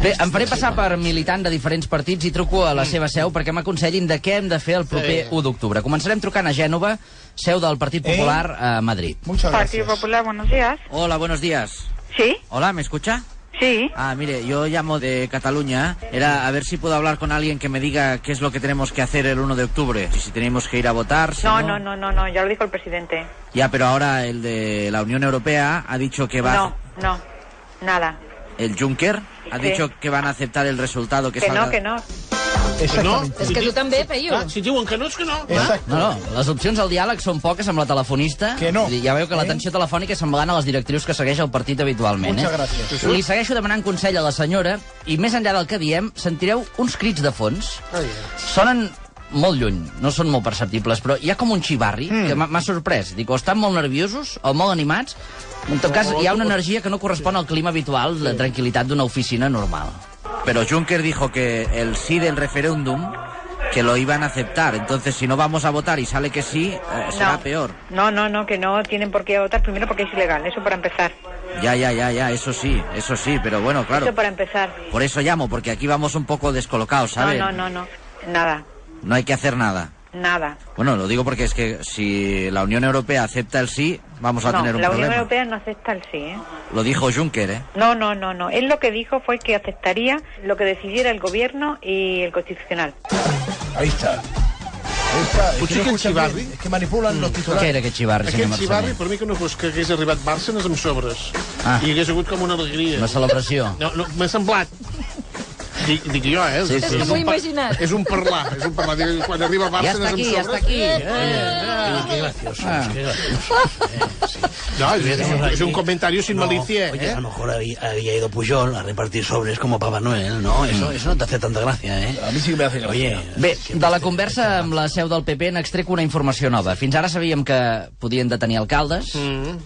Bé, em faré passar per militant de diferents partits i truco a la seva seu perquè m'aconsellin de què hem de fer el proper 1 d'octubre. Començarem trucant a Gènova, seu del Partit Popular a Madrid. Partido Popular, buenos días. Hola, buenos días. ¿Sí? Hola, ¿me escucha? Sí. Ah, mire, yo llamo de Cataluña. Era a ver si puedo hablar con alguien que me diga qué es lo que tenemos que hacer el 1 de octubre. Si tenemos que ir a votar, si No, ya lo dijo el presidente. Ya, pero ahora el de la Unión Europea ha dicho que va... No, nada. ¿El Juncker? Ha dicho que van a aceptar el resultado que salga... Que no. És que tu també, Peyu. Si diuen que no, és que no. No, les opcions al diàleg són poques amb la telefonista. Que no. Ja veu que l'atenció telefònica és semblant a les directrius que segueix el partit habitualment. Muchas gracias. Li segueixo demanant consell a la senyora i més enllà del que diem, sentireu uns crits de fons. Sonen molt lluny, no són molt perceptibles, però hi ha com un xivarri que m'ha sorprès. Dic, o estan molt nerviosos o molt animats. En tot cas, hi ha una energia que no correspon al clima habitual de tranquil·litat d'una oficina normal. Pero Juncker dijo que el sí del referéndum, que lo iban a aceptar. Entonces, si no vamos a votar y sale que sí, será peor. No, que no tienen por qué votar, primero porque es ilegal, eso para empezar. Ya, eso sí, pero bueno, claro. Eso para empezar. Por eso llamo, porque aquí vamos un poco descolocados, ¿sabes? No, nada. No hay que hacer nada. Nada. Bueno, lo digo porque es que si la Unión Europea acepta el sí, vamos a tener un problema. problema. La Unión Europea no acepta el sí, ¿eh? Lo dijo Juncker, ¿eh? No. Él lo que dijo fue que aceptaría lo que decidiera el gobierno y el Constitucional. Ahí está. Potser aquest xivarri... És que manipulen los titulares. Què era aquest xivarri, senyor Aquest xivarri, Marceller? per mi que no fos que hagués arribat Bárcenas amb sobres. I hagués hagut com una alegria. Una celebració. No, m'ha semblat. Dic jo, eh? Sí. És que m'ho he imaginat. És un parlar. Dic, quan arriba Bárcenas amb sobres... Ja està aquí. Qué gracioso. No, es un comentario sin malicia, Oye, ¿eh? a lo mejor había ido Pujol a repartir sobres como Papá Noel, ¿no? Eso no te hace tanta gracia, ¿eh? A mi sí que me hace gracia. Oye... Bé, de la conversa amb la seu del PP n'extrec una informació nova. Fins ara sabíem que podien detenir alcaldes,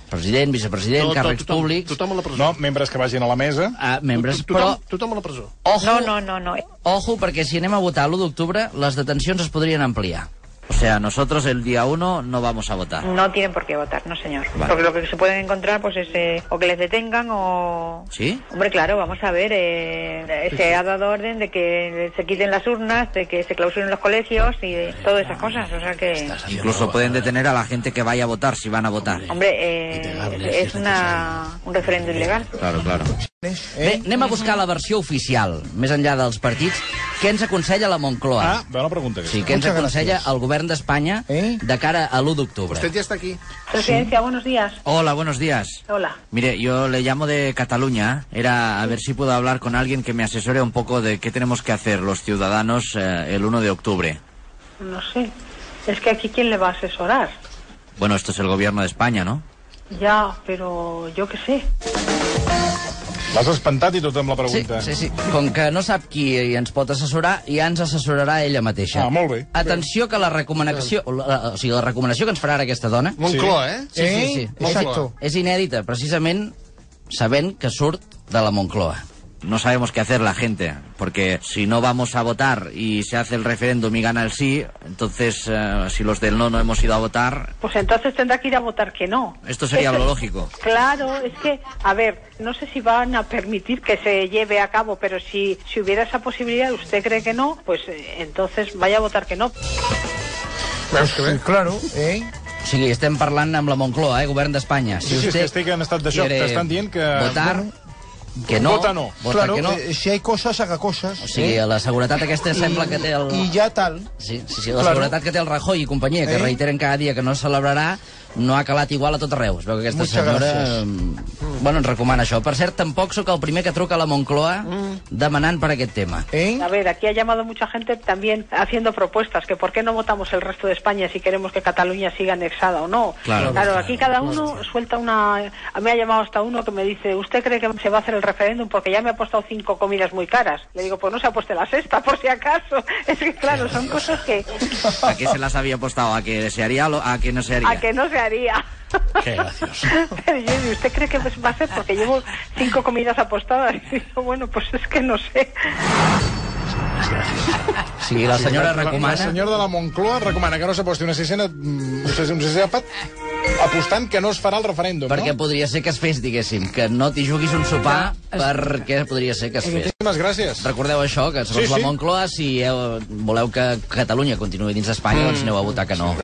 president, vicepresident, càrrecs públics... Tothom a la presó. No, membres que vagin a la mesa. Membres, però... Tothom a la presó. Ojo, No. ojo, perquè si anem a votar l'1 d'octubre, les detencions es podrien ampliar. O sea, nosotros el día 1 no vamos a votar. No tienen por qué votar, no señor. Vale. Porque lo que se pueden encontrar pues es o que les detengan o... ¿Sí? Hombre, claro, vamos a ver, se ha dado orden de que se quiten las urnas, de que se clausuren los colegios y todas esas cosas, o sea que... Incluso pueden detener a la gente que vaya a votar, si van a votar. Hombre, es un referéndum ilegal. Claro. Bé, anem a buscar la versió oficial, més enllà dels partits. Què ens aconsella la Moncloa? Bona pregunta. Sí, què ens aconsella el govern d'Espanya de cara a l'1 d'octubre? Usted ya está aquí. Presidencia, buenos días. Hola, buenos días. Hola. Mire, yo le llamo de Cataluña. Era a ver si puedo hablar con alguien que me asesore un poco de qué tenemos que hacer los ciudadanos el 1 de octubre. No sé, es que aquí ¿quién le va a asesorar? Bueno, esto es el gobierno de España, ¿no? Ya, pero yo qué sé. L'has espantat i tot amb la pregunta. Sí. Com que no sap qui ens pot assessorar, ja ens assessorarà ella mateixa. Molt bé. Atenció que la recomanació que ens farà ara aquesta dona... Moncloa, eh? Sí. Exacto. És inèdita, precisament sabent que surt de la Moncloa. No sabemos qué hacer la gente, porque si no vamos a votar y se hace el referéndum y gana el sí, entonces si los del no hemos ido a votar... Pues entonces tendrá que ir a votar que no. Esto sería lo lógico. Claro, es que, a ver, no sé si van a permitir que se lleve a cabo, pero si hubiera esa posibilidad, usted cree que no, pues entonces vaya a votar que no. Veus que bé? Claro, O sigui, estem parlant amb la Moncloa, govern d'Espanya. Sí, és que estic en estat de xoc. T'estan dient que... Votar... Que no. Vota no. Vota que no. Si hay cosas, haga cosas. O sigui, la seguretat aquesta sembla que té el... I ja tal. Sí, la seguretat que té el Rajoy i companyia, que reiteren cada dia que no es celebrarà, no ha calat igual a tot arreu. Es veu que aquesta senyora... Bueno, ens recomana això. Per cert, tampoc sóc el primer que truca a la Moncloa demanant per aquest tema. A ver, aquí ha llamado mucha gente también haciendo propuestas, que por qué no votamos el resto de España si queremos que Cataluña siga anexada o no. Claro, aquí cada uno suelta una... A mí ha llamado hasta uno que me dice, ¿usted cree que se va a hacer el referéndum? Porque ya me ha apostado 5 comidas muy caras. Le digo, pues no se ha puesto la sexta, por si acaso. Es que claro, son cosas que... ¿A qué se las había apostado? ¿A que se haría o a que no se haría? A que no se haría. Qué gracioso. Pero yo, ¿usted cree que va a ser? Porque llevo 5 comidas apostadas. Y digo, bueno, pues es que no sé. Sí, la senyora recomana... La senyora de la Moncloa recomana que no s'aposti una sisena àpat apostant que no es farà el referèndum, Perquè podria ser que es fes, diguéssim, que no t'hi juguis un sopar perquè podria ser que es fes. moltíssimes gràcies. Recordeu això, que segons la Moncloa, si voleu que Catalunya continuï dins d'Espanya, doncs aneu a votar que no.